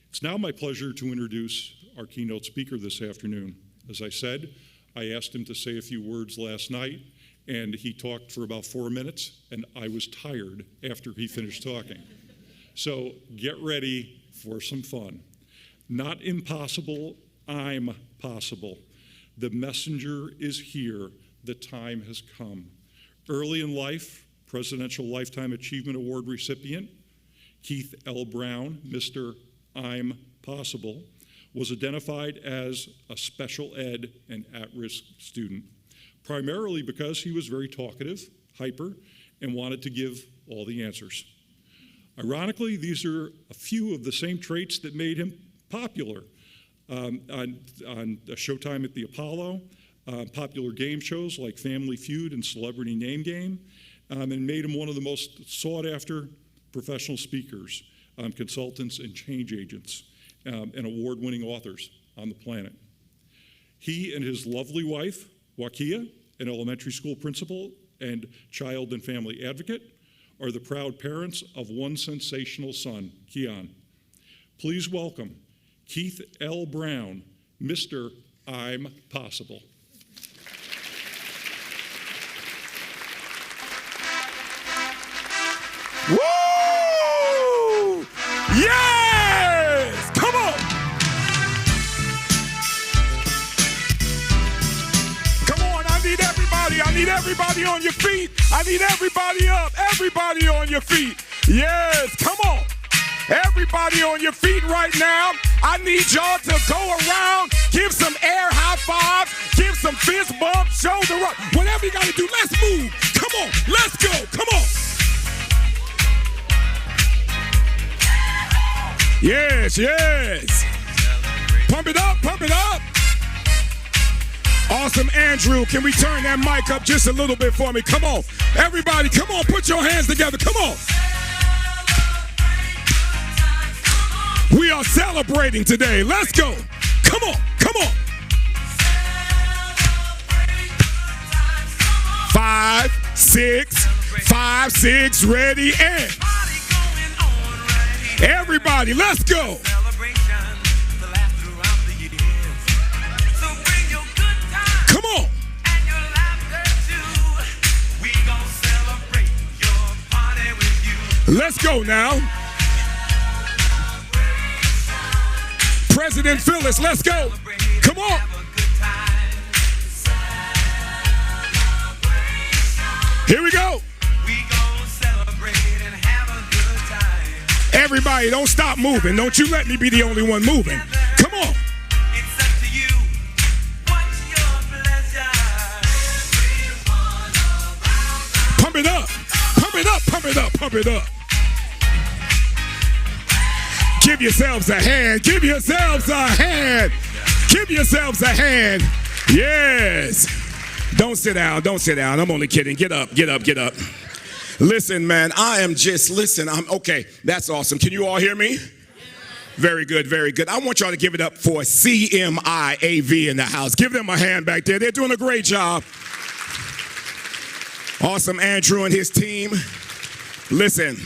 It's now my pleasure to introduce our keynote speaker this afternoon. As I said, I asked him to say a few words last night, and he talked for about 4 minutes, and I was tired after he finished talking. So get ready for some fun. Not impossible, I'm possible. The messenger is here. The time has come. Early in life, Presidential Lifetime Achievement Award recipient Keith L. Brown, Mr. I'm Possible, was identified as a special ed and at-risk student, primarily because he was very talkative, hyper, and wanted to give all the answers. Ironically, these are a few of the same traits that made him popular on Showtime at the Apollo, popular game shows like Family Feud and Celebrity Name Game, and made him one of the most sought-after professional speakers, consultants, and change agents, and award-winning authors on the planet. He and his lovely wife, Wakia, an elementary school principal and child and family advocate, are the proud parents of one sensational son, Keon. Please welcome Keith L. Brown, Mr. I'm Possible. Woo! Yes! Come on! Come on, I need everybody. I need everybody on your feet. I need everybody up. Everybody on your feet. Yes, come on. Everybody on your feet right now. I need y'all to go around, give some air high fives, give some fist bumps, shoulder up, whatever you gotta do. Let's move. Come on, let's go. Come on. Yes, yes. Pump it up, pump it up. Awesome, Andrew. Can we turn that mic up just a little bit for me? Come on. Everybody, come on, put your hands together. Come on. We are celebrating today. Let's go. Come on, come on. 5, 6, 5, 6, ready, and everybody, let's go. Come on. Let's go now. President Phyllis, let's go. Come on. Here we go. Everybody, don't stop moving. Don't you let me be the only one moving. Come on. Pump it up. Pump it up. Pump it up. Pump it up. Give yourselves a hand. Give yourselves a hand. Give yourselves a hand. Yes. Don't sit down. Don't sit down. I'm only kidding. Get up. Get up. Get up. Listen, man, I'm okay. That's awesome. Can you all hear me? Very good. Very good. I want y'all to give it up for CMIAV in the house. Give them a hand back there. They're doing a great job. Awesome, Andrew and his team. Listen.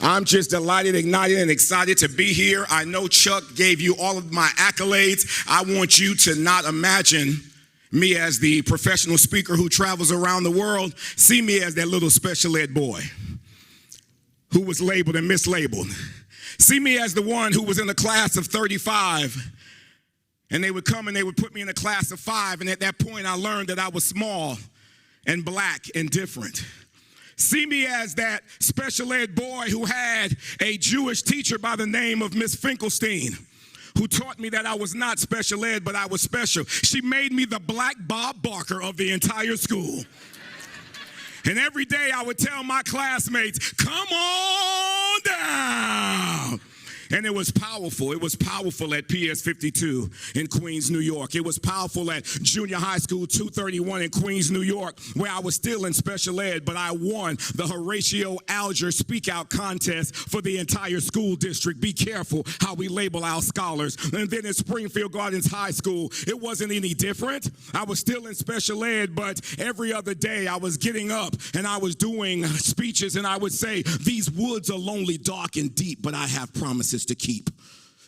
I'm just delighted, ignited, and excited to be here. I know Chuck gave you all of my accolades. I want you to not imagine me as the professional speaker who travels around the world. See me as that little special ed boy who was labeled and mislabeled. See me as the one who was in a class of 35, and they would come and they would put me in a class of 5, and at that point I learned that I was small and black and different. See me as that special ed boy who had a Jewish teacher by the name of Miss Finkelstein, who taught me that I was not special ed, but I was special. She made me the black Bob Barker of the entire school. And every day I would tell my classmates, come on down. And it was powerful. It was powerful at PS 52 in Queens, New York. It was powerful at Junior High School 231 in Queens, New York, where I was still in special ed, but I won the Horatio Alger Speak Out contest for the entire school district. Be careful how we label our scholars. And then in Springfield Gardens High School, it wasn't any different. I was still in special ed, but every other day I was getting up and I was doing speeches, and I would say, these woods are lonely, dark, and deep, but I have promises to keep.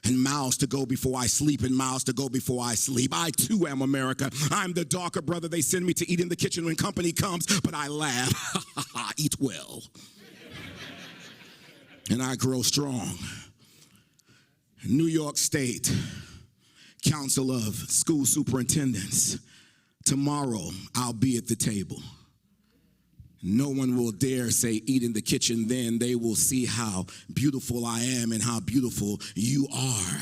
and miles to go before I sleep, and miles to go before I sleep. I too am America. I'm the darker brother they send me to eat in the kitchen when company comes, but I laugh. Eat well. And I grow strong. New York State Council of School Superintendents. Tomorrow I'll be at the table. No one will dare say eat in the kitchen then. They will see how beautiful I am and how beautiful you are.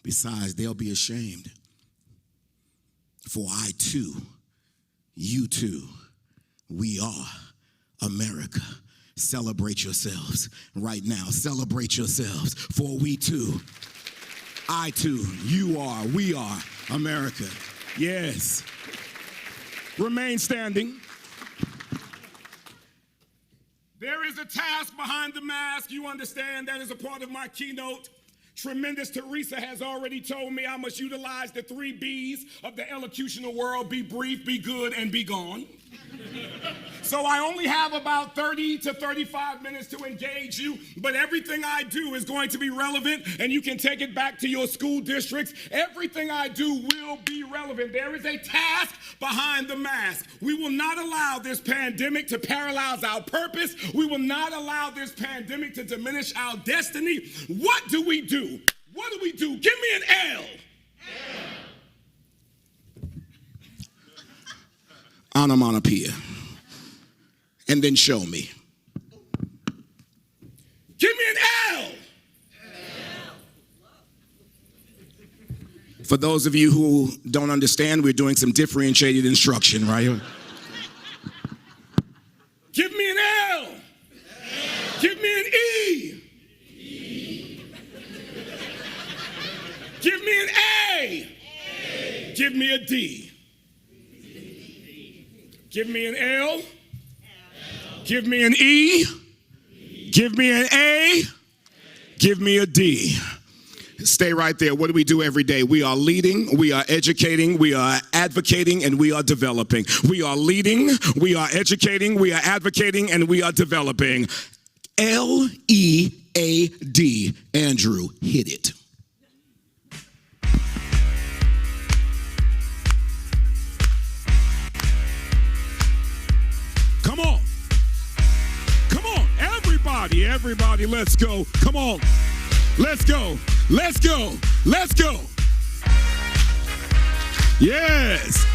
Besides, they'll be ashamed. For I too, you too, we are America. Celebrate yourselves right now. Celebrate yourselves, for we too, I too, you are, we are America. Yes. Remain standing. There is a task behind the mask. You understand that is a part of my keynote. Tremendous Teresa has already told me I must utilize the 3 B's of the elocutional world: be brief, be good, and be gone. So I only have about 30 to 35 minutes to engage you, but everything I do is going to be relevant, and you can take it back to your school districts. Everything I do will be relevant. There is a task behind the mask. We will not allow this pandemic to paralyze our purpose. We will not allow this pandemic to diminish our destiny. What do we do? What do we do? Give me an L. Onomatopoeia. And then show me. Give me an L. For those of you who don't understand, we're doing some differentiated instruction right here. Give me an L. Give me an E. Give me an A. Give me a D. Give me an L. Give me an E. Give me an A. Give me a D. Stay right there. What do we do every day? We are leading, we are educating, we are advocating, and we are developing. We are leading, we are educating, we are advocating, and we are developing. L-E-A-D. Andrew, hit it. Come on. Come on. Everybody, let's go. Come on. Let's go. Let's go. Let's go. Yes.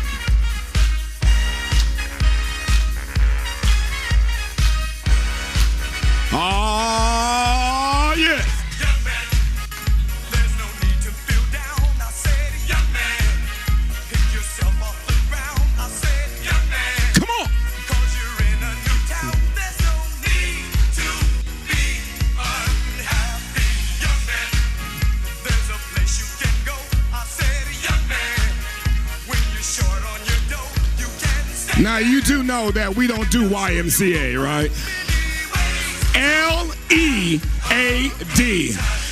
Oh, yes. Young man, there's no need to feel down. I said, young man, pick yourself off the ground. I said, young man, Come on. 'cause you're in a new town. There's no need to be unhappy. Young man, there's a place you can go. I said, young man, when you're short on your dough, you can stay. Now, you do know that we don't do YMCA, right? L-E-A-D.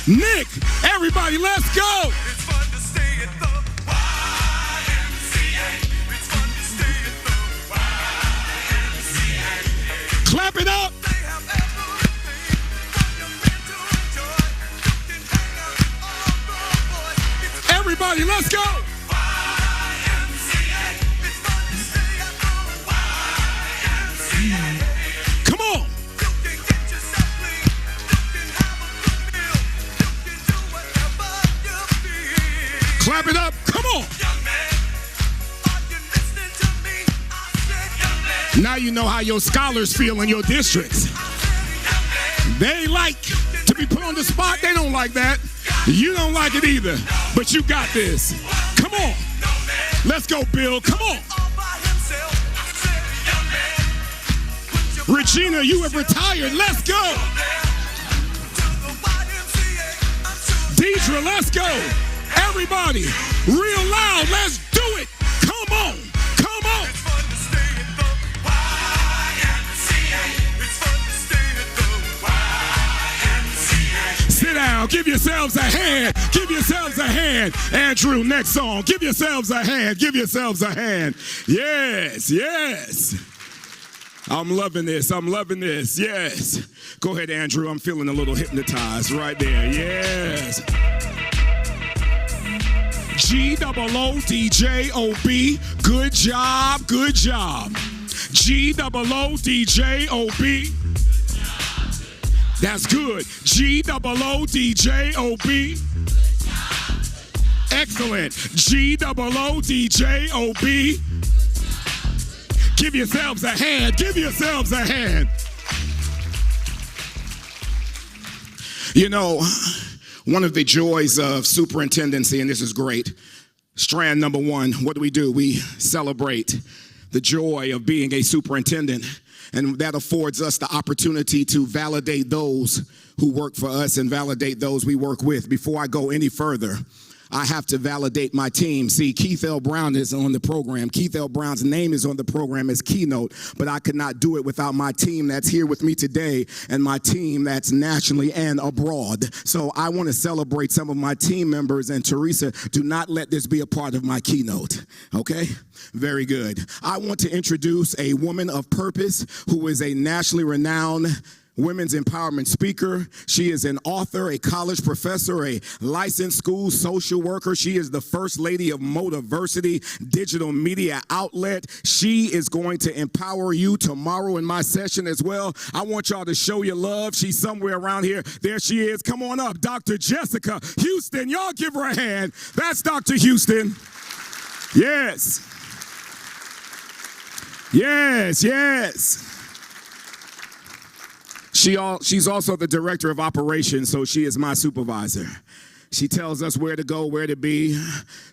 Nick, everybody, let's go. It's fun to stay at the YMCA. It's fun to stay at the YMCA. Clap it up. They have everything for your man to enjoy. You can hang out all the boys. It's Everybody, let's go. YMCA. It's fun to stay at the YMCA. Come on. You can get yourself clean. You can have a good meal. You can do whatever you feel. Clap it up. Come on. Young man, are you listening to me? I said, young man. Now you know how your scholars feel in your districts. They like to be put on the spot. They don't like that. You don't like it either. But you got this. Come on. Let's go, Bill. Come on. All by himself. I said, young man, put your Regina, you have retired. Let's go. to the YMCA. I'm sure Deidre, let's go. Everybody, real loud. Let's do it. Come on. Come on. it's fun to stay at the YMCA. It's fun to stay at the YMCA. Sit down. Give yourselves a hand. Give yourselves a hand. Andrew, next song. Give yourselves a hand. Give yourselves a hand. Yes, yes. I'm loving this. I'm loving this. Yes. Go ahead, Andrew. I'm feeling a little hypnotized right there. Yes. G-O-O-D-J-O-B. Good job. Good job. G-O-O-D-J-O-B. That's good. G-O-O-D-J-O-B. Excellent. G-O-O-D-J-O-B. Give yourselves a hand. Give yourselves a hand. You know, one of the joys of superintendency, and this is great, strand number one, what do? We celebrate the joy of being a superintendent, and that affords us the opportunity to validate those who work for us and validate those we work with. Before I go any further, I have to validate my team. See, Keith L. Brown is on the program. Keith L. Brown's name is on the program as keynote, but I could not do it without my team that's here with me today and my team that's nationally and abroad. So I want to celebrate some of my team members, and Teresa, do not let this be a part of my keynote, okay? Very good. I want to introduce a woman of purpose who is a nationally renowned women's empowerment speaker. She is an author, a college professor, a licensed school social worker. She is the first lady of Motiversity digital media outlet. She is going to empower you tomorrow in my session as well. I want y'all to show your love. She's somewhere around here. There she is. Come on up, Dr. Jessica Houston. Y'all give her a hand. That's Dr. Houston. Yes. Yes, yes. She's also the director of operations, so she is my supervisor. She tells us where to go, where to be.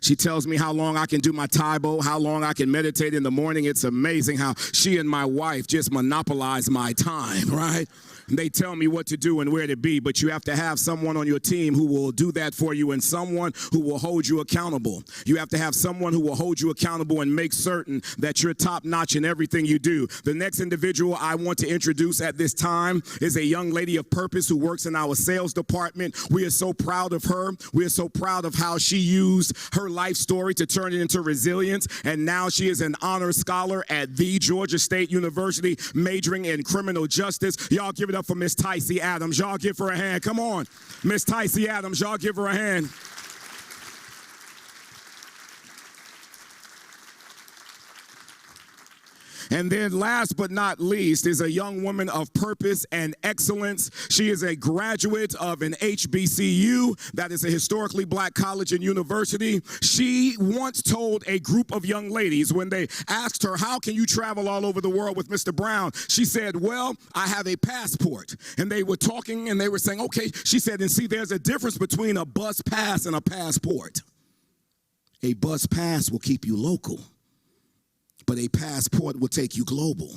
She tells me how long I can do my Taibo, how long I can meditate in the morning. It's amazing how she and my wife just monopolize my time, right? They tell me what to do and where to be, but you have to have someone on your team who will do that for you and someone who will hold you accountable. You have to have someone who will hold you accountable and make certain that you're top notch in everything you do. The next individual I want to introduce at this time is a young lady of purpose who works in our sales department. We are so proud of her. We are so proud of how she used her life story to turn it into resilience, and now she is an honor scholar at the Georgia State University, majoring in criminal justice. Y'all give it up for Miss Tycee Adams. Y'all give her a hand. Come on. Miss Tycee Adams, y'all give her a hand. And then last but not least is a young woman of purpose and excellence. She is a graduate of an HBCU, that is a historically black college and university. She once told a group of young ladies when they asked her, how can you travel all over the world with Mr. Brown? She said, well, I have a passport. And they were talking and they were saying, okay. She said, and see, there's a difference between a bus pass and a passport. A bus pass will keep you local, but a passport will take you global.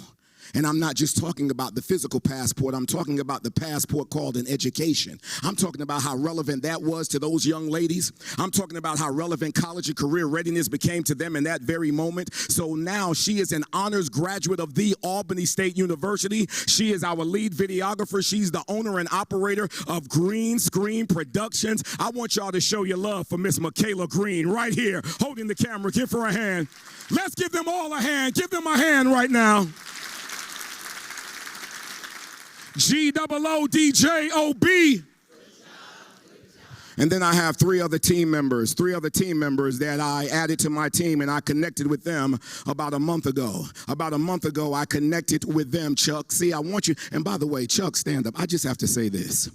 And I'm not just talking about the physical passport. I'm talking about the passport called an education. I'm talking about how relevant that was to those young ladies. I'm talking about how relevant college and career readiness became to them in that very moment. So now she is an honors graduate of the Albany State University. She is our lead videographer. She's the owner and operator of Green Screen Productions. I want y'all to show your love for Miss Michaela Green right here, holding the camera. Give her a hand. Let's give them all a hand. Give them a hand right now. G-O-O-D-J-O-B. And then I have three other team members that I added to my team, and I connected with them about a month ago. About a month ago, I connected with them, Chuck. See, I want you, and by the way, Chuck, stand up. I just have to say this.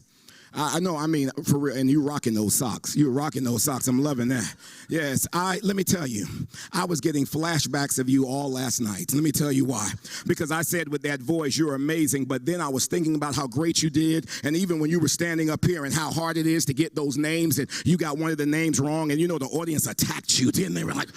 I know, I mean, for real, and you rocking those socks. You're rocking those socks. I'm loving that. Yes, let me tell you, I was getting flashbacks of you all last night. Let me tell you why. Because I said with that voice, you're amazing, but then I was thinking about how great you did, and even when you were standing up here and how hard it is to get those names, and you got one of the names wrong, and you know the audience attacked you, didn't they? Were like,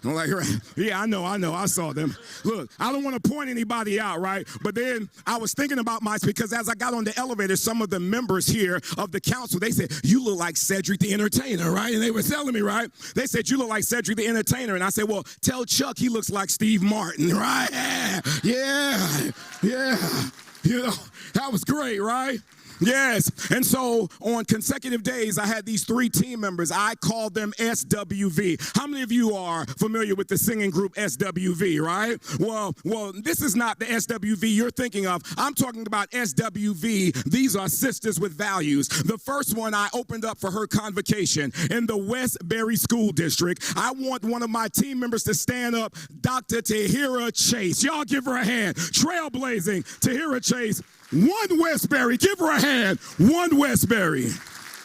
I'm like, yeah, I know, I saw them. Look, I don't want to point anybody out, right? But then I was thinking about because as I got on the elevator, some of the members here of the council, they said, you look like Cedric the Entertainer, right? And they were telling me, right? They said, you look like Cedric the Entertainer. And I said, well, tell Chuck he looks like Steve Martin, right? Yeah. You know, that was great, right? Yes. And so on consecutive days, I had these 3 team members. I called them SWV. How many of you are familiar with the singing group SWV, right? Well, this is not the SWV you're thinking of. I'm talking about SWV. These are sisters with values. The first one I opened up for her convocation in the Westbury School District. I want one of my team members to stand up, Dr. Tahira Chase. Y'all give her a hand. Trailblazing Tahira Chase. One Westbury. Give her a hand. One Westbury.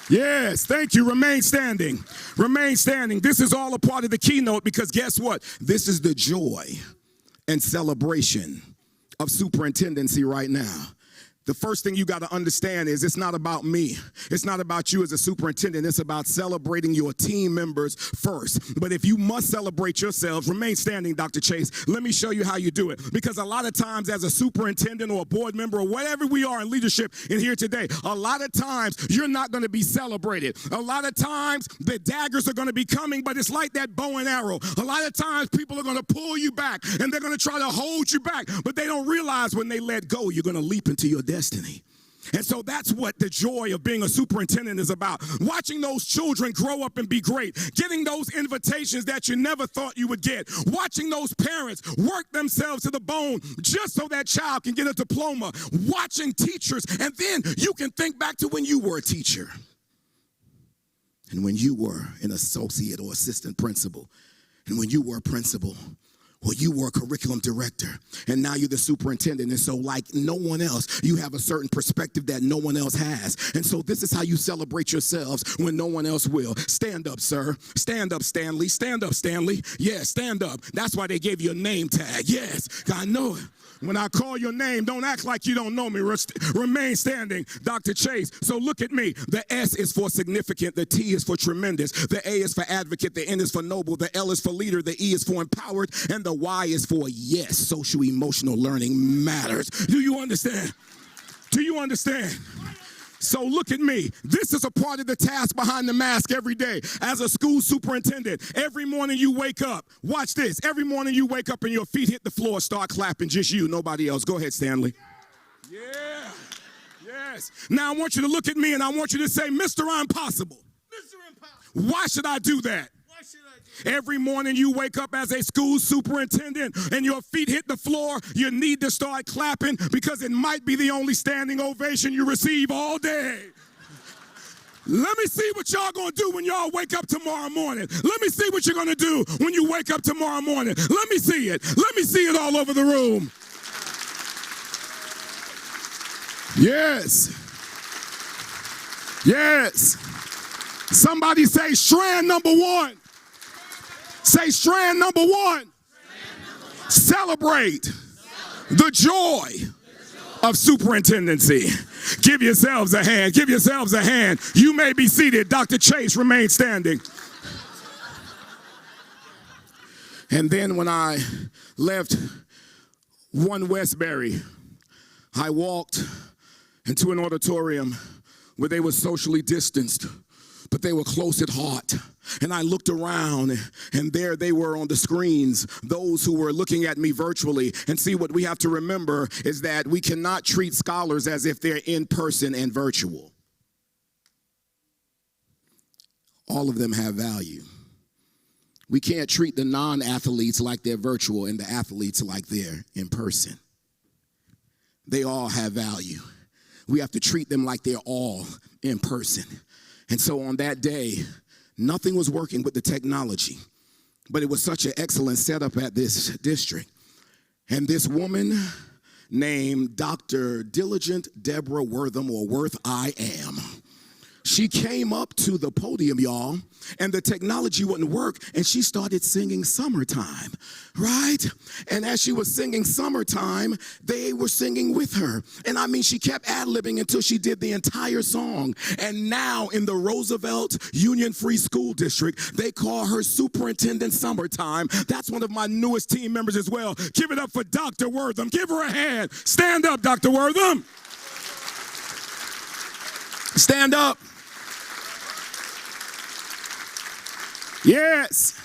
Yes, thank you. Remain standing. Remain standing. This is all a part of the keynote because guess what? This is the joy and celebration of superintendency right now. The first thing you got to understand is it's not about me. It's not about you as a superintendent. It's about celebrating your team members first. But if you must celebrate yourselves, remain standing, Dr. Chase. Let me show you how you do it. Because a lot of times as a superintendent or a board member or whatever we are in leadership in here today, a lot of times you're not going to be celebrated. A lot of times the daggers are going to be coming, but it's like that bow and arrow. A lot of times people are going to pull you back and they're going to try to hold you back, but they don't realize when they let go, you're going to leap into your destiny. And so that's what the joy of being a superintendent is about. Watching those children grow up and be great. Getting those invitations that you never thought you would get. Watching those parents work themselves to the bone just so that child can get a diploma. Watching teachers. And then you can think back to when you were a teacher. And when you were an associate or assistant principal. And when you were a principal. Well, you were a curriculum director, and now you're the superintendent, and so like no one else, you have a certain perspective that no one else has. And so this is how you celebrate yourselves when no one else will. Stand up, sir. Stand up, Stanley. Stand up, Stanley. Yeah, stand up. That's why they gave you a name tag. Yes, I know it. When I call your name, don't act like you don't know me. Remain standing, Dr. Chase. So look at me. The S is for significant. The T is for tremendous. The A is for advocate. The N is for noble. The L is for leader. The E is for empowered. And the Y is for yes. Social emotional learning matters. Do you understand? Do you understand? So look at me. This is a part of the task behind the mask every day. As a school superintendent, every morning you wake up. Watch this. Every morning you wake up and your feet hit the floor, start clapping. Just you, nobody else. Go ahead, Stanley. Yeah. Yes. Now I want you to look at me and I want you to say, Mr. Impossible. Mr. Impossible. Why should I do that? Every morning you wake up as a school superintendent and your feet hit the floor, you need to start clapping because it might be the only standing ovation you receive all day. Let me see what y'all gonna do when y'all wake up tomorrow morning. Let me see what you're gonna do when you wake up tomorrow morning. Let me see it. Let me see it all over the room. Yes. Yes. Somebody say strand number 1. Say strand number 1. Celebrate the joy of superintendency. Give yourselves a hand. Give yourselves a hand. You may be seated. Dr. Chase, remain standing. And then when I left One Westbury, I walked into an auditorium where they were socially distanced, but they were close at heart. And I looked around, and there they were on the screens, those who were looking at me virtually. And see, what we have to remember is that we cannot treat scholars as if they're in person and virtual. All of them have value. We can't treat the non-athletes like they're virtual and the athletes like they're in person. They all have value. We have to treat them like they're all in person. And so on that day, nothing was working with the technology, but it was such an excellent setup at this district. And this woman named Dr. Diligent Deborah Wortham, or Worth I Am, she came up to the podium, y'all, and the technology wouldn't work, and she started singing Summertime, right? And as she was singing Summertime, they were singing with her. And I mean, she kept ad-libbing until she did the entire song. And now in the Roosevelt Union Free School District, they call her Superintendent Summertime. That's one of my newest team members as well. Give it up for Dr. Wortham. Give her a hand. Stand up, Dr. Wortham. Stand up. Yes.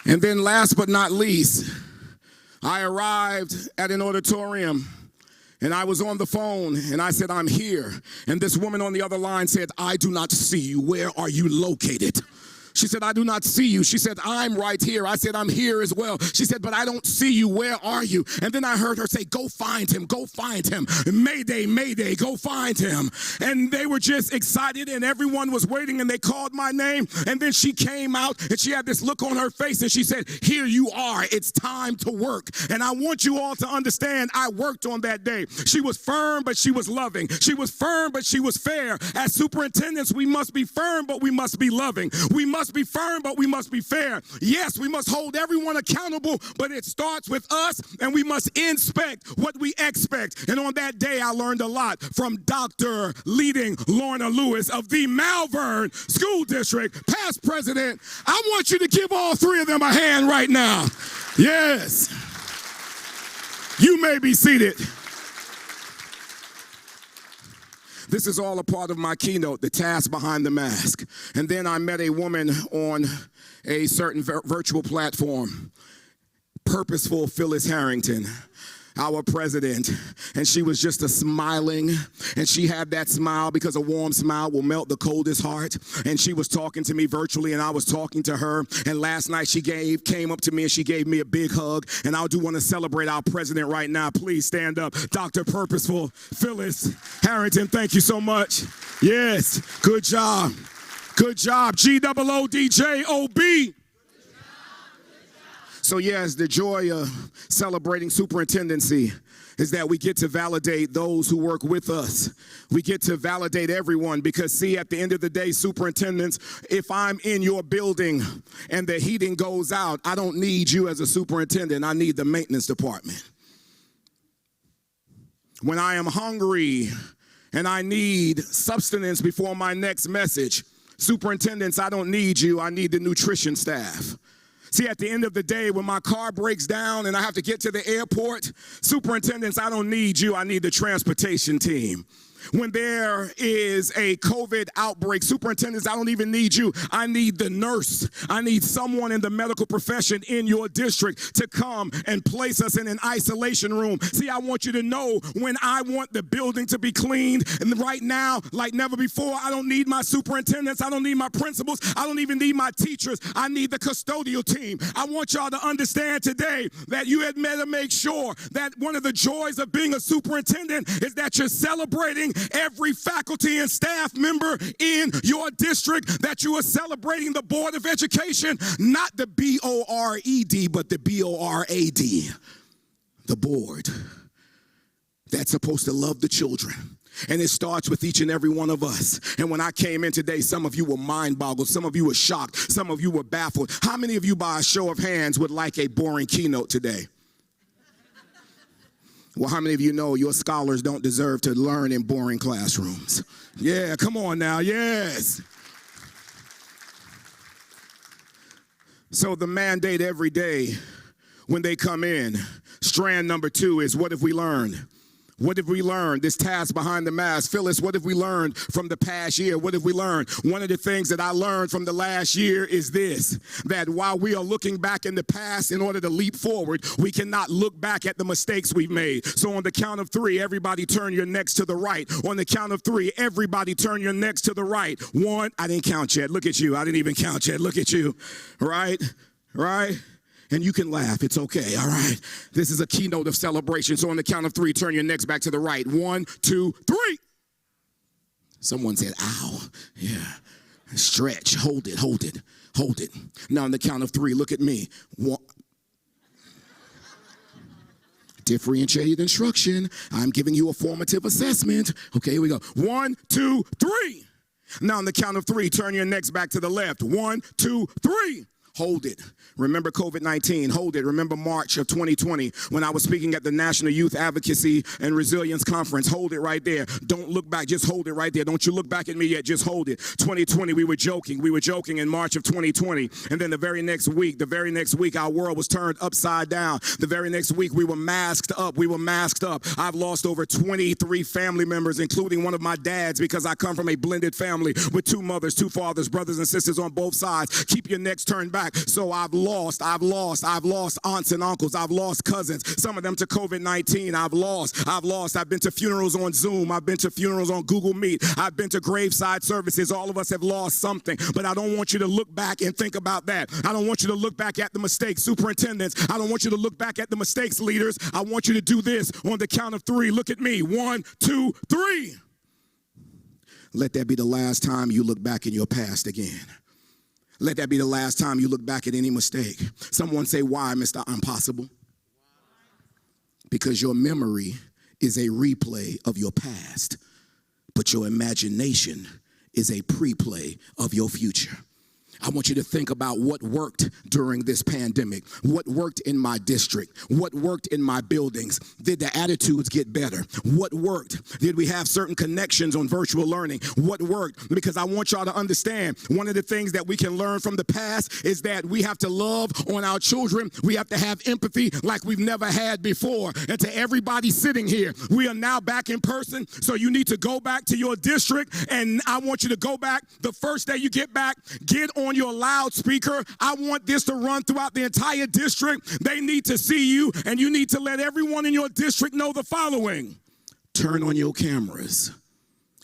And then last but not least, I arrived at an auditorium And I was on the phone and I said, I'm here. And this woman on the other line said, I do not see you. Where are you located? She said, I do not see you. She said, I'm right here. I said, I'm here as well. She said, but I don't see you. Where are you? And then I heard her say, go find him. Go find him. Mayday, mayday, go find him. And they were just excited and everyone was waiting and they called my name. And then she came out and she had this look on her face and she said, here you are. It's time to work. And I want you all to understand, I worked on that day. She was firm, but she was loving. She was firm, but she was fair. As superintendents, we must be firm, but we must be loving. We must be firm, but we must be fair. Yes, we must hold everyone accountable, but it starts with us, and we must inspect what we expect. And on that day, I learned a lot from Dr. Leading Lorna Lewis of the Malvern School District, past president. I want you to give all three of them a hand right now. Yes. You may be seated. This is all a part of my keynote, the task behind the mask. And then I met a woman on a certain virtual platform, Purposeful Phyllis Harrington, our president, and she was just a smiling, and she had that smile because a warm smile will melt the coldest heart. And she was talking to me virtually, and I was talking to her. And last night she came up to me and she gave me a big hug. And I do want to celebrate our president right now. Please stand up, Dr. Purposeful Phyllis Harrington. Thank you so much. Yes, good job. Good job. GOODJOB. So yes, the joy of celebrating superintendency is that we get to validate those who work with us. We get to validate everyone because, see, at the end of the day, superintendents, if I'm in your building and the heating goes out, I don't need you as a superintendent. I need the maintenance department. When I am hungry and I need sustenance before my next message, superintendents, I don't need you. I need the nutrition staff. See, at the end of the day, when my car breaks down and I have to get to the airport, superintendents, I don't need you. I need the transportation team. When there is a COVID outbreak, superintendents, I don't even need you. I need the nurse. I need someone in the medical profession in your district to come and place us in an isolation room. See, I want you to know when I want the building to be cleaned, and right now, like never before, I don't need my superintendents. I don't need my principals. I don't even need my teachers. I need the custodial team. I want y'all to understand today that you had better make sure that one of the joys of being a superintendent is that you're celebrating every faculty and staff member in your district, that you are celebrating the Board of Education, not the B-O-R-E-D, but the B-O-R-A-D, the board that's supposed to love the children. And it starts with each and every one of us. And when I came in today, some of you were mind-boggled. Some of you were shocked. Some of you were baffled. How many of you, by a show of hands, would like a boring keynote today? Well, how many of you know your scholars don't deserve to learn in boring classrooms? Yeah, come on now, yes. So the mandate every day when they come in, strand number 2 is, what have we learned? What have we learned? This task behind the mask. Phyllis, what have we learned from the past year? What have we learned? One of the things that I learned from the last year is this, that while we are looking back in the past in order to leap forward, we cannot look back at the mistakes we've made. So on the count of 3, everybody turn your necks to the right. On the count of 3, everybody turn your necks to the right. 1, I didn't count yet. Look at you. I didn't even count yet. Look at you. Right? Right? And you can laugh. It's okay. All right. This is a keynote of celebration. So on the count of 3, turn your necks back to the right. 1, 2, 3. Someone said, ow. Yeah. Stretch. Hold it. Hold it. Hold it. Now on the count of 3, look at me. 1. Differentiated instruction. I'm giving you a formative assessment. Okay, here we go. 1, 2, 3. Now on the count of 3, turn your necks back to the left. 1, 2, 3. Hold it. Remember COVID-19. Hold it. Remember March of 2020 when I was speaking at the National Youth Advocacy and Resilience Conference. Hold it right there. Don't look back. Just hold it right there. Don't you look back at me yet. Just hold it. 2020, we were joking. We were joking in March of 2020. And then the very next week, our world was turned upside down. The very next week, we were masked up. We were masked up. I've lost over 23 family members, including one of my dads, because I come from a blended family with 2 mothers, 2 fathers, brothers and sisters on both sides. Keep your necks turned back. track. So I've lost aunts and uncles. I've lost cousins. Some of them to COVID-19. I've lost. I've been to funerals on Zoom. I've been to funerals on Google Meet. I've been to graveside services. All of us have lost something. But I don't want you to look back and think about that. I don't want you to look back at the mistakes, superintendents. I don't want you to look back at the mistakes, leaders. I want you to do this on the count of 3. Look at me. 1, 2, 3. Let that be the last time you look back in your past again. Let that be the last time you look back at any mistake. Someone say, why, Mr. Impossible? Because your memory is a replay of your past, but your imagination is a pre-play of your future. I want you to think about what worked during this pandemic, what worked in my district, what worked in my buildings. Did the attitudes get better? What worked? Did we have certain connections on virtual learning? What worked? Because I want y'all to understand, one of the things that we can learn from the past is that we have to love on our children. We have to have empathy like we've never had before. And to everybody sitting here, we are now back in person, so you need to go back to your district, and I want you to go back the first day you get back, get on your loudspeaker. I want this to run throughout the entire district. They need to see you, and you need to let everyone in your district know the following. Turn on your cameras.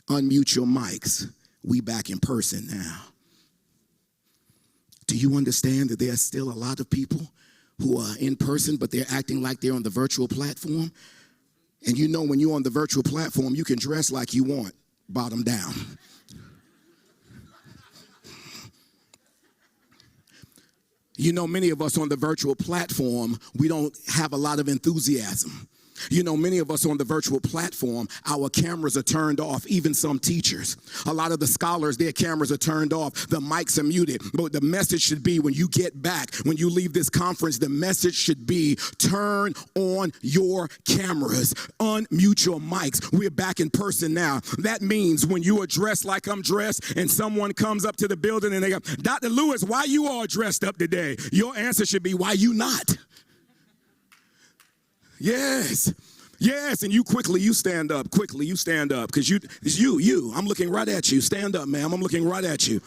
Unmute your mics. We back in person now. Do you understand that there's still a lot of people who are in person, but they're acting like they're on the virtual platform? And you know, when you're on the virtual platform, you can dress like you want, bottom down. You know, many of us on the virtual platform, we don't have a lot of enthusiasm. You know, many of us on the virtual platform, our cameras are turned off, even some teachers. A lot of the scholars, their cameras are turned off, the mics are muted. But the message should be, when you get back, when you leave this conference, the message should be, turn on your cameras, unmute your mics. We're back in person now. That means when you are dressed like I'm dressed and someone comes up to the building and they go, Dr. Lewis, why you all dressed up today? Your answer should be, why you not? Yes, and you stand up, because I'm looking right at you. Stand up, ma'am, I'm looking right at you.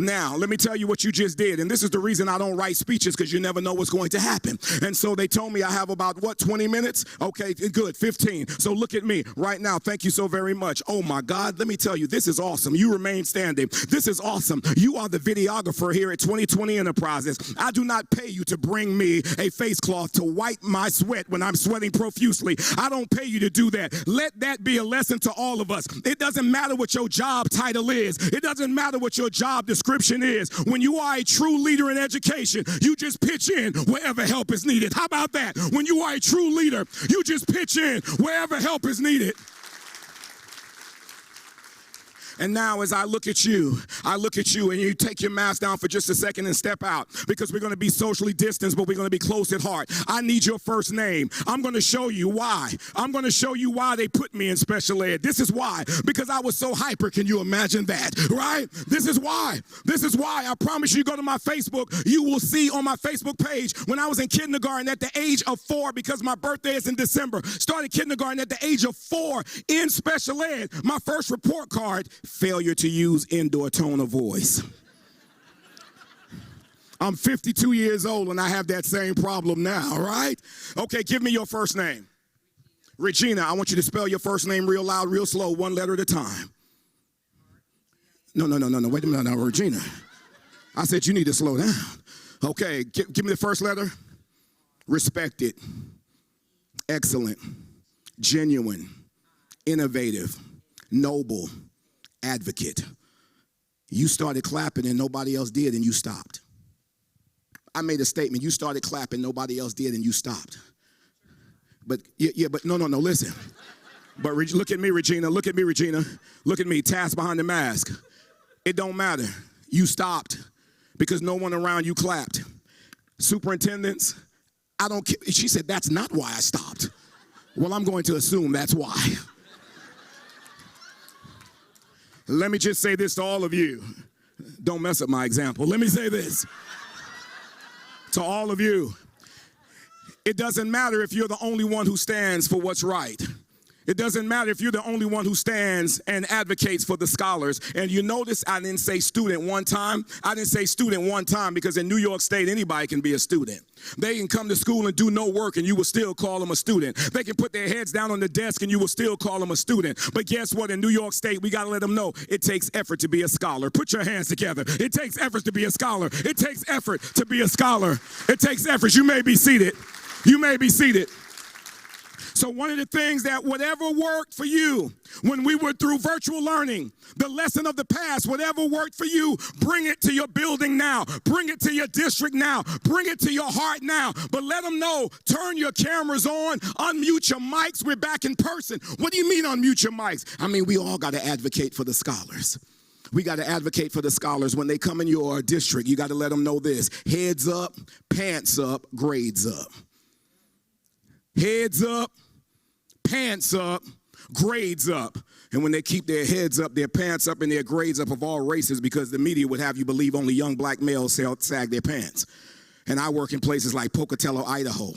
Now, let me tell you what you just did, and this is the reason I don't write speeches, because you never know what's going to happen. And so they told me I have about, 20 minutes? Okay, good, 15. So look at me right now. Thank you so very much. Oh my God, let me tell you, this is awesome. You remain standing. This is awesome. You are the videographer here at 2020 Enterprises. I do not pay you to bring me a face cloth to wipe my sweat when I'm sweating profusely. I don't pay you to do that. Let that be a lesson to all of us. It doesn't matter what your job title is. It doesn't matter what your job description is. When you are a true leader in education, you just pitch in wherever help is needed. How about that? When you are a true leader, you just pitch in wherever help is needed. And now as I look at you and you take your mask down for just a second and step out, because we're going to be socially distanced, but we're going to be close at heart. I need your first name. I'm going to show you why. I'm going to show you why they put me in special ed. This is why. Because I was so hyper. Can you imagine that? Right? This is why. I promise you, go to my Facebook. You will see on my Facebook page, when I was in kindergarten at the age of 4, because my birthday is in December, started kindergarten at the age of 4 in special ed. My first report card, failure to use indoor tone of voice. I'm 52 years old and I have that same problem now, right? Okay, give me your first name. Regina, I want you to spell your first name real loud, real slow, one letter at a time. No, wait a minute, no, Regina. I said you need to slow down. Okay, give me the first letter. Respected, excellent, genuine, innovative, noble, advocate. You started clapping and nobody else did, and you stopped. I made a statement. You started clapping, nobody else did, and you stopped. But no, listen. But look at me, Regina. Look at me. Task behind the mask. It don't matter. You stopped because no one around you clapped. Superintendents, I don't care. She said, that's not why I stopped. Well, I'm going to assume that's why. Let me just say this to all of you. Don't mess up my example. Let me say this to all of you. It doesn't matter if you're the only one who stands for what's right. It doesn't matter if you're the only one who stands and advocates for the scholars. And you notice I didn't say student one time. I didn't say student one time because in New York State, anybody can be a student. They can come to school and do no work and you will still call them a student. They can put their heads down on the desk and you will still call them a student. But guess what? In New York State, we got to let them know it takes effort to be a scholar. Put your hands together. It takes effort to be a scholar. It takes effort to be a scholar. It takes effort. You may be seated. You may be seated. So one of the things that whatever worked for you when we were through virtual learning, the lesson of the past, whatever worked for you, bring it to your building now. Bring it to your district now. Bring it to your heart now. But let them know, turn your cameras on, unmute your mics. We're back in person. What do you mean unmute your mics? I mean, we all got to advocate for the scholars. We got to advocate for the scholars. When they come in your district, you got to let them know this. Heads up, pants up, grades up. Heads up, pants up, grades up. And when they keep their heads up, their pants up, and their grades up of all races, because the media would have you believe only young black males sag their pants. And I work in places like Pocatello, Idaho,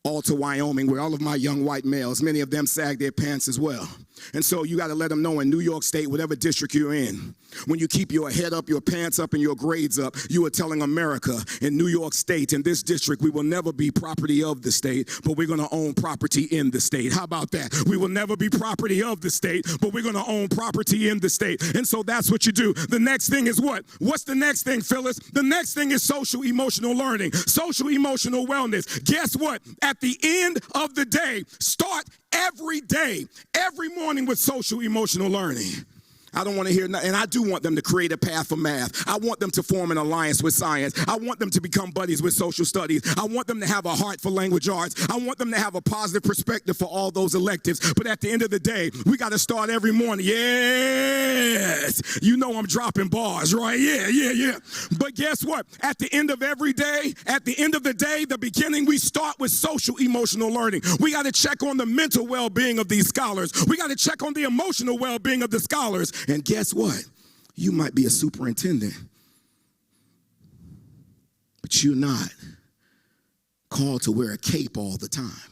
Alta, Wyoming, where all of my young white males, many of them sag their pants as well. And so you got to let them know in New York State, whatever district you're in, when you keep your head up, your pants up, and your grades up, you are telling America in New York State, in this district, we will never be property of the state, but we're going to own property in the state. How about that? We will never be property of the state, but we're going to own property in the state. And so that's what you do. The next thing is what? What's the next thing, Phyllis? The next thing is social emotional learning, social emotional wellness. Guess what? At the end of the day, start every day, every morning with social emotional learning. I don't want to hear nothing. And I do want them to create a path for math. I want them to form an alliance with science. I want them to become buddies with social studies. I want them to have a heart for language arts. I want them to have a positive perspective for all those electives. But at the end of the day, we got to start every morning. Yes. You know I'm dropping bars, right? Yeah. But guess what? At the end of every day, at the end of the day, the beginning, we start with social emotional learning. We got to check on the mental well-being of these scholars. We got to check on the emotional well-being of the scholars. And guess what? You might be a superintendent, but you're not called to wear a cape all the time.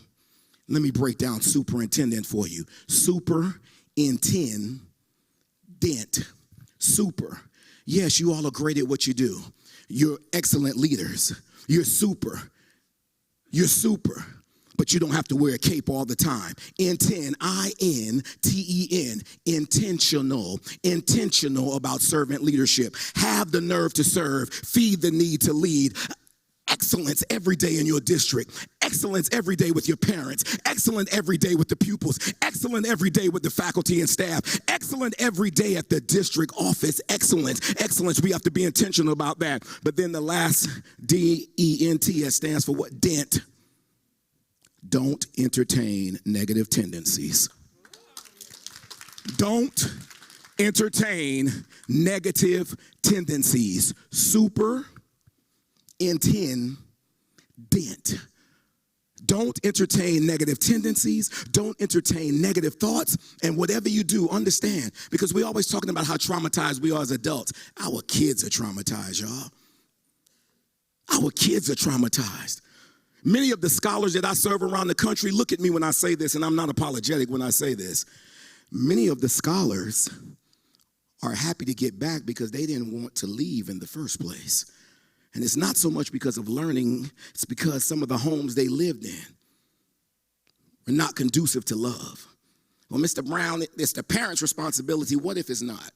Let me break down superintendent for you. Superintendent. Super. Yes, you all are great at what you do. You're excellent leaders. You're super. You're super. But you don't have to wear a cape all the time. Inten, I-N-T-E-N, intentional about servant leadership. Have the nerve to serve, feed the need to lead. Excellence every day in your district. Excellence every day with your parents. Excellent every day with the pupils. Excellent every day with the faculty and staff. Excellent every day at the district office. Excellence. We have to be intentional about that. But then the last D-E-N-T stands for what? Dent. Don't entertain negative tendencies. Don't entertain negative tendencies. Superintendent. Don't entertain negative tendencies. Don't entertain negative thoughts. And whatever you do, understand, because we're always talking about how traumatized we are as adults. Our kids are traumatized, y'all. Our kids are traumatized. Many of the scholars that I serve around the country, look at me when I say this, and I'm not apologetic when I say this. Many of the scholars are happy to get back because they didn't want to leave in the first place. And it's not so much because of learning, it's because some of the homes they lived in were not conducive to love. Well, Mr. Brown, it's the parents' responsibility. What if it's not?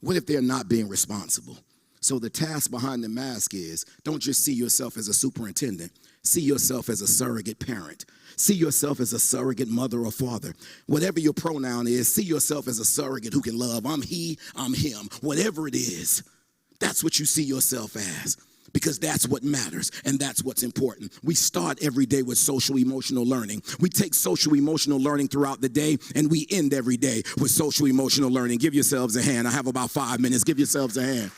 What if they're not being responsible? So the task behind the mask is, don't just see yourself as a superintendent. See yourself as a surrogate parent. See yourself as a surrogate mother or father. Whatever your pronoun is, see yourself as a surrogate who can love. I'm he, I'm him. Whatever it is, that's what you see yourself as. Because that's what matters and that's what's important. We start every day with social emotional learning. We take social emotional learning throughout the day and we end every day with social emotional learning. Give yourselves a hand. I have about 5 minutes. Give yourselves a hand.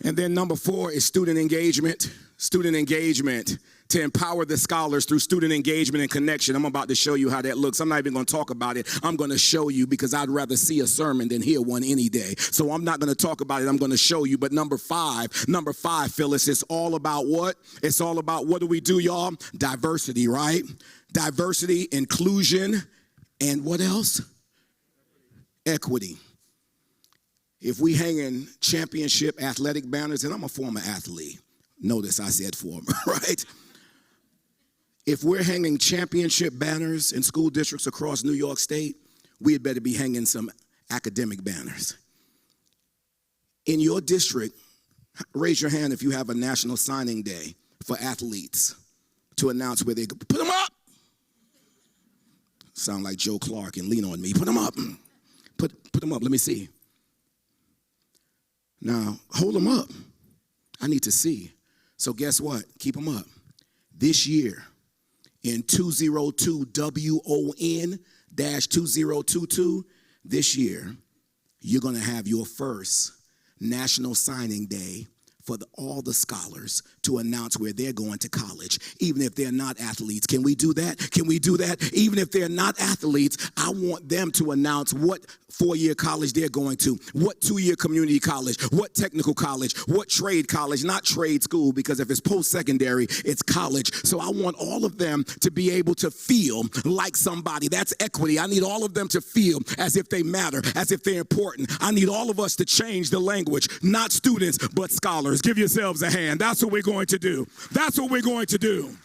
And then number 4 is student engagement. Student engagement. to empower the scholars through student engagement and connection. I'm about to show you how that looks. I'm not even going to talk about it. I'm going to show you because I'd rather see a sermon than hear one any day. So I'm not going to talk about it. I'm going to show you. But number five, Phyllis, it's all about what? It's all about what do we do, y'all? Diversity, right? Diversity, inclusion, and what else? Equity. If we hang in championship athletic banners, and I'm a former athlete. Notice I said former, right? If we're hanging championship banners in school districts across New York State, we had better be hanging some academic banners. In your district, raise your hand if you have a national signing day for athletes to announce where they go. Put them up. Sound like Joe Clark and lean on me. Put them up. Put them up. Let me see. Now, hold them up. I need to see. So guess what? Keep them up. This year, in 202 WON-2022, this year, you're going to have your first National Signing Day for all the scholars to announce where they're going to college, even if they're not athletes. Can we do that? Can we do that? Even if they're not athletes, I want them to announce what four-year college they're going to, what two-year community college, what technical college, what trade college, not trade school, because if it's post-secondary, it's college. So I want all of them to be able to feel like somebody. That's equity. I need all of them to feel as if they matter, as if they're important. I need all of us to change the language, not students, but scholars. Give yourselves a hand. That's what we're going to do. That's what we're going to do.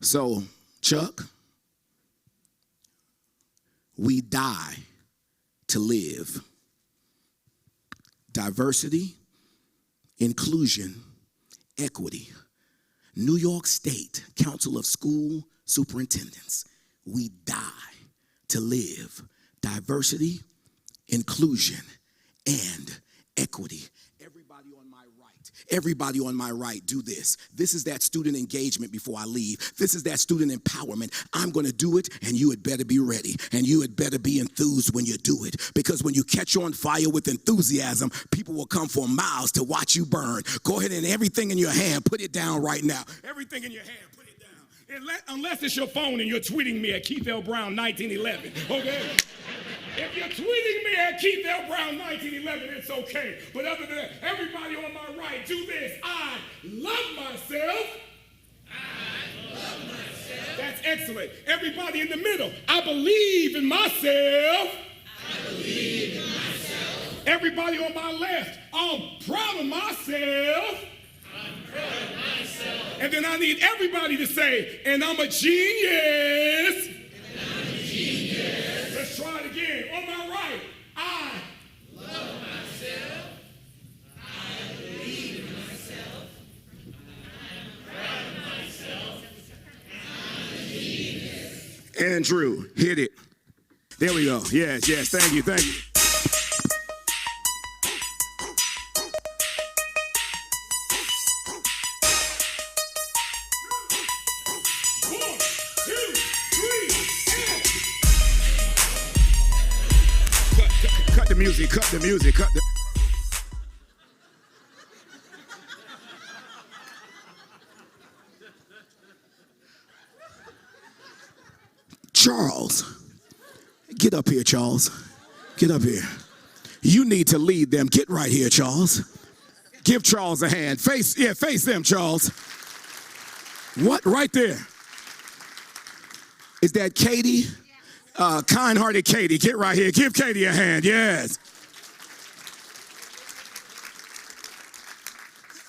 So, Chuck, we die to live. Diversity, inclusion, equity. New York State Council of School Superintendents, we die to live. Diversity, inclusion, and equity. Everybody on my right, do this. This is that student engagement before I leave. This is that student empowerment. I'm going to do it, and you had better be ready, and you had better be enthused when you do it, because when you catch on fire with enthusiasm, people will come for miles to watch you burn. Go ahead and everything in your hand, put it down right now. Everything in your hand, put it down. Unless it's your phone and you're tweeting me at Keith L. Brown 1911, okay? If you're tweeting me at Keith L. Brown 1911, it's okay. But other than that, everybody on my right, do this. I love myself. I love myself. That's excellent. Everybody in the middle, I believe in myself. I believe in myself. Everybody on my left, I'm proud of myself. I'm proud of myself. And then I need everybody to say, and I'm a genius. And I'm a genius. Let's try it again. On my right, I love myself. I believe in myself. I'm proud of myself. I'm a genius. Andrew, hit it. There we go. Yes, yes. Thank you, thank you. Cut the music, cut the music, cut the... Charles, get up here, Charles. Get up here. You need to lead them. Get right here, Charles. Give Charles a hand. Face them, Charles. What? Right there. Is that Katie? Kind-hearted Katie, get right here. Give Katie a hand, yes.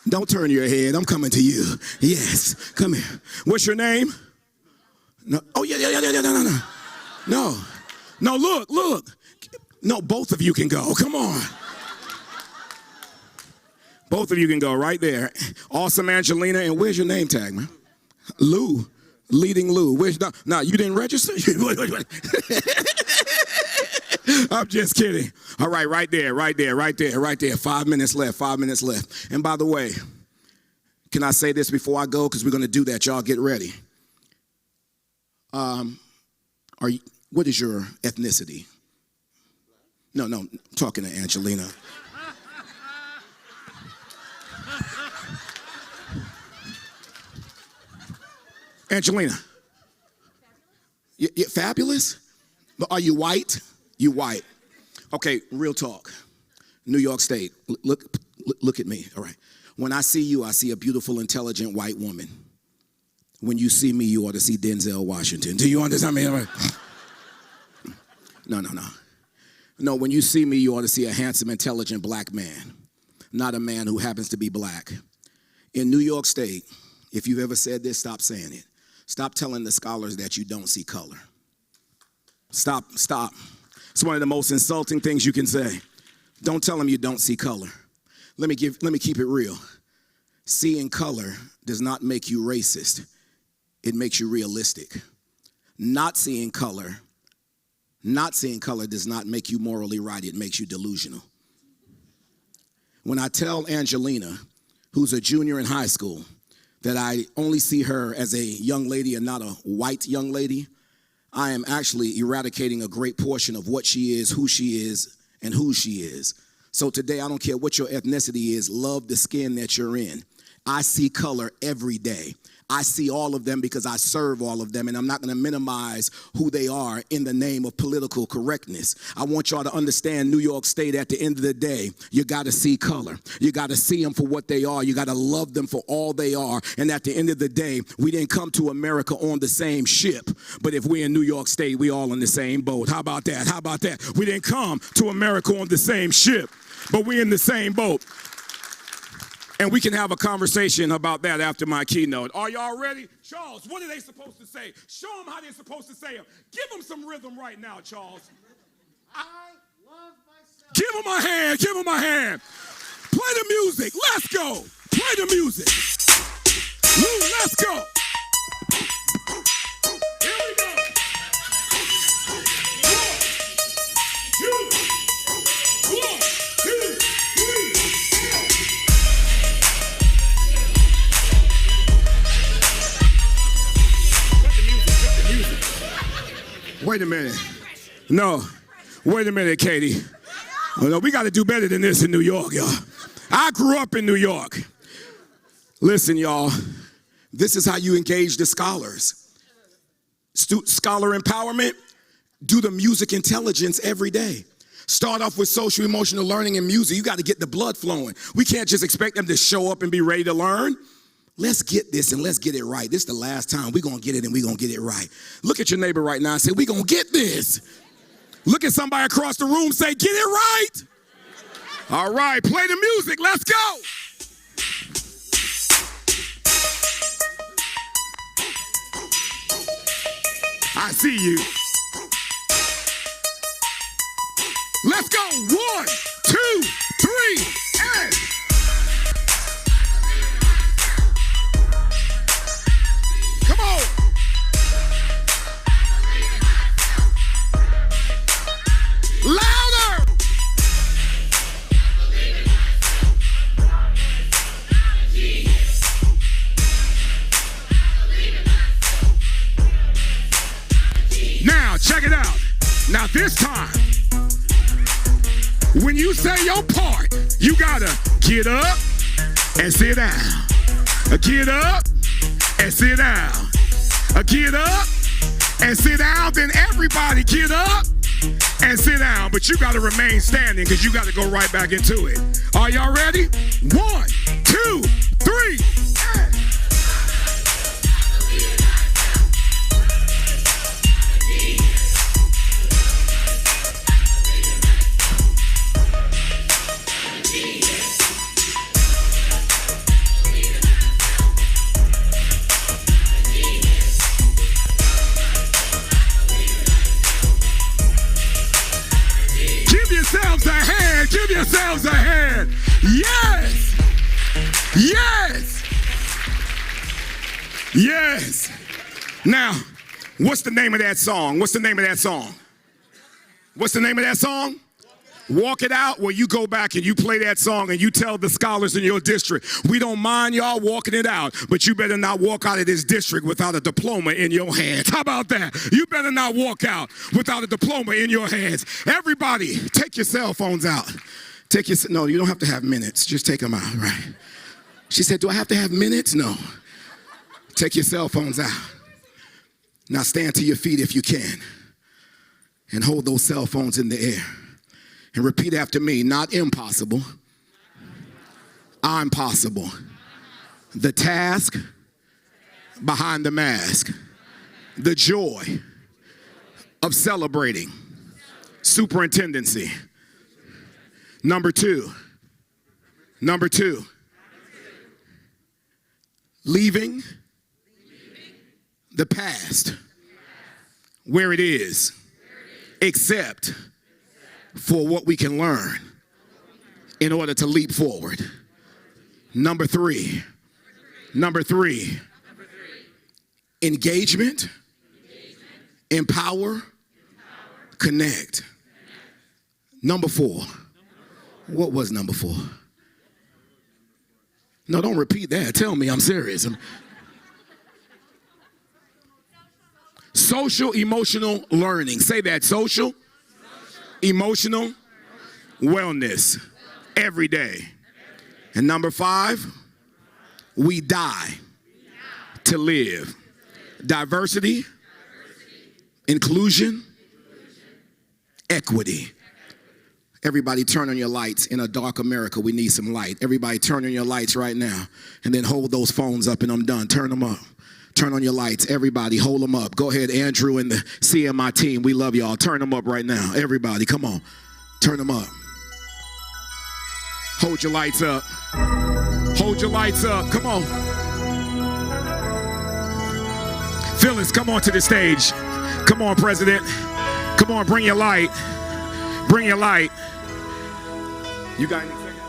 Don't turn your head, I'm coming to you. Yes, come here. What's your name? No. Oh, yeah, no. No, look. No, both of you can go, come on. Both of you can go right there. Awesome Angelina, and where's your name tag, man? Lou. Leading Lou. No, you didn't register? I'm just kidding. All right, right there. 5 minutes left. And by the way, can I say this before I go? Because we're going to do that. Y'all get ready. What is your ethnicity? No, I'm talking to Angelina. Angelina. You fabulous? But are you white? You white. Okay, real talk. New York State. Look at me. All right. When I see you, I see a beautiful, intelligent white woman. When you see me, you ought to see Denzel Washington. Do you understand me? No. No, when you see me, you ought to see a handsome, intelligent black man, not a man who happens to be black. In New York State, if you've ever said this, stop saying it. Stop telling the scholars that you don't see color. Stop. It's one of the most insulting things you can say. Don't tell them you don't see color. Let me keep it real. Seeing color does not make you racist. It makes you realistic. Not seeing color does not make you morally right. It makes you delusional. When I tell Angelina, who's a junior in high school, that I only see her as a young lady and not a white young lady, I am actually eradicating a great portion of what she is, who she is, and who she is. So today, I don't care what your ethnicity is, love the skin that you're in. I see color every day. I see all of them because I serve all of them, and I'm not going to minimize who they are in the name of political correctness. I want y'all to understand New York State, at the end of the day, you got to see color. You got to see them for what they are. You got to love them for all they are. And at the end of the day, we didn't come to America on the same ship, but if we're in New York State, we all in the same boat. How about that? How about that? We didn't come to America on the same ship, but we're in the same boat. And we can have a conversation about that after my keynote. Are y'all ready? Charles, what are they supposed to say? Show them how they're supposed to say them. Give them some rhythm right now, Charles. I love myself. Give them a hand. Give them a hand. Play the music. Let's go. Play the music. Woo, let's go. Here we go. 1, 2, 3. Wait a minute. No. Wait a minute, Katie. Oh, no, we got to do better than this in New York, y'all. I grew up in New York. Listen, y'all. This is how you engage the scholars. Scholar empowerment. Do the music intelligence every day. Start off with social emotional learning and music. You got to get the blood flowing. We can't just expect them to show up and be ready to learn. Let's get this and let's get it right. This is the last time we're going to get it and we're going to get it right. Look at your neighbor right now and say, we're going to get this. Look at somebody across the room, say, get it right. All right, play the music. Let's go. I see you. Let's go. 1, 2, 3, and... Come on. Louder. Now, check it out. Now, this time, when you say your part, you gotta get up and sit down. Get up and sit down. Get up and sit down. Then everybody get up and sit down. But you got to remain standing because you got to go right back into it. Are y'all ready? 1, 2, 3. And... Give yourselves a hand. Yes. Yes. Yes. Now, what's the name of that song? What's the name of that song? What's the name of that song? Walk It Out. Well, you go back and you play that song and you tell the scholars in your district, we don't mind y'all walking it out, but you better not walk out of this district without a diploma in your hands. How about that? You better not walk out without a diploma in your hands. Everybody, take your cell phones out. No, you don't have to have minutes. Just take them out, right? She said, do I have to have minutes? No. Take your cell phones out. Now stand to your feet if you can and hold those cell phones in the air and repeat after me. Not impossible. I'm possible. The task behind the mask. The joy of celebrating superintendency. Number two. Leaving the past where it is, except for what we can learn in order to leap forward. Number three. Engagement, empower, connect. Number four. What was number four? No, don't repeat that. Tell me I'm serious. Social emotional learning. Say that. Social emotional wellness every day. And number five, we die to live. Diversity, inclusion, equity. Everybody turn on your lights. In a dark America, we need some light. Everybody turn on your lights right now and then hold those phones up and I'm done. Turn them up. Turn on your lights. Everybody hold them up. Go ahead, Andrew and the CMI team. We love y'all. Turn them up right now. Everybody, come on. Turn them up. Hold your lights up. Hold your lights up. Come on. Phyllis, come on to the stage. Come on, President. Come on, bring your light. Bring your light. You got an executive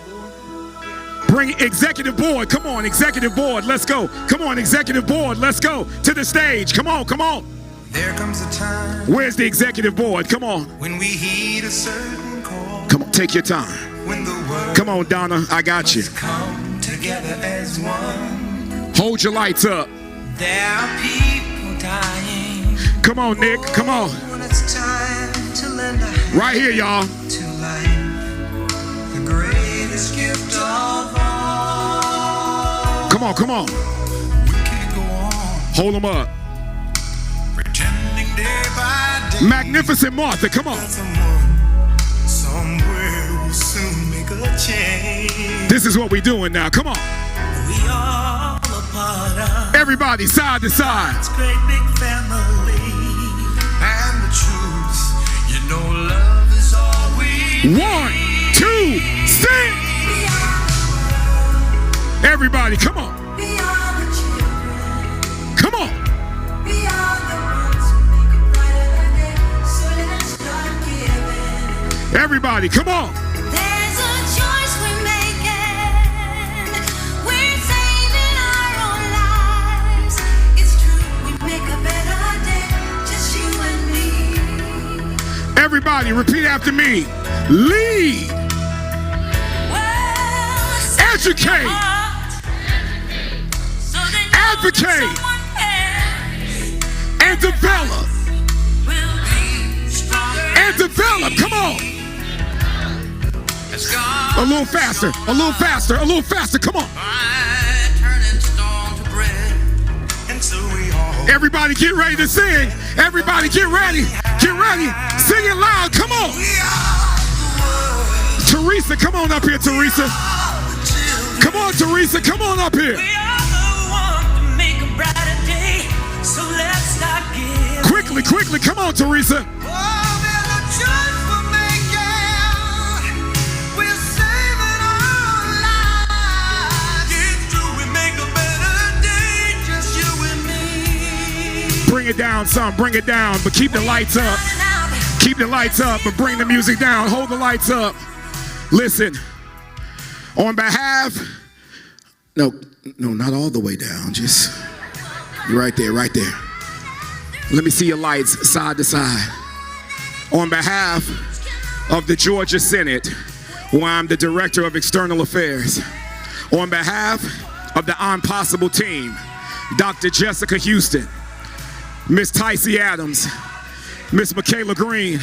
board? Bring executive board. Come on, executive board. Let's go. Come on, executive board. Let's go to the stage. Come on, come on. There comes a time Where's the executive board? Come on. when we heed a certain call. Come on, take your time. When the world Come on, Donna. I got you. must come together as one. Hold your lights up. There are people dying. Come on, Nick. Come on. When it's time to lend a hand Right here, y'all. to life, the greatest gift of all. Come on, come on. We can't go on Hold them up. pretending day by day. Magnificent Martha. Come on. that someone somewhere will soon make a change. This is what we doing now. Come on. We all a part of Everybody, side to side. this great big family. And the truth, you know, love is all we need. 1, 2, sing. Everybody, come on. We are the children. Come on. We are the ones who make a brighter day. So let's start giving. Everybody, come on. There's a choice we're making. We're saving our own lives. It's true, we make a better day. Just you and me. Everybody, repeat after me. Lead, Well, educate, so then advocate, and develop. we'll be stronger. And develop. Come on. As God A little faster. A little faster. A little faster. Come on. by turning stone to bread. And so we all Everybody get ready to sing. Everybody get ready. Get ready. Sing it loud. Come on. we are the world. Teresa, come on up here, Teresa. The children. Come on, Teresa. Come on up here. We are the one to make a brighter day. So let's start giving. Quickly, quickly. Come on, Teresa. Oh, there's a choice we're making. We're saving our lives. It's true, we make a better day. Just you and me. Bring it down, son. Bring it down. But keep the lights up. Keep the lights up, but bring the music down. Hold the lights up. Listen. On behalf. No, not all the way down. Just right there, right there. Let me see your lights side to side. On behalf of the Georgia Senate, where I'm the Director of External Affairs, on behalf of the I'm Possible team, Dr. Jessica Houston, Miss Tycee Adams, Miss Michaela Green,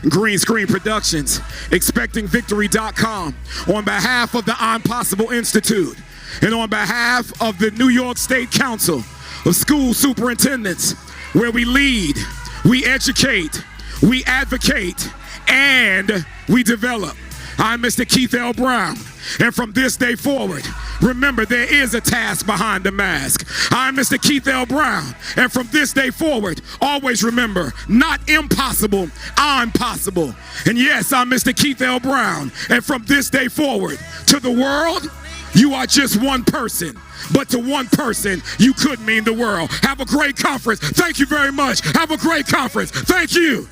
Green Screen Productions, ExpectingVictory.com, on behalf of the I'm Possible Institute, and on behalf of the New York State Council of School Superintendents, where we lead, we educate, we advocate, and we develop. I'm Mr. Keith L. Brown, and from this day forward, remember, there is a task behind the mask. I'm Mr. Keith L. Brown, and from this day forward, always remember, not impossible, I'm possible. And yes, I'm Mr. Keith L. Brown, and from this day forward, to the world, you are just one person. But to one person, you could mean the world. Have a great conference. Thank you very much. Have a great conference. Thank you.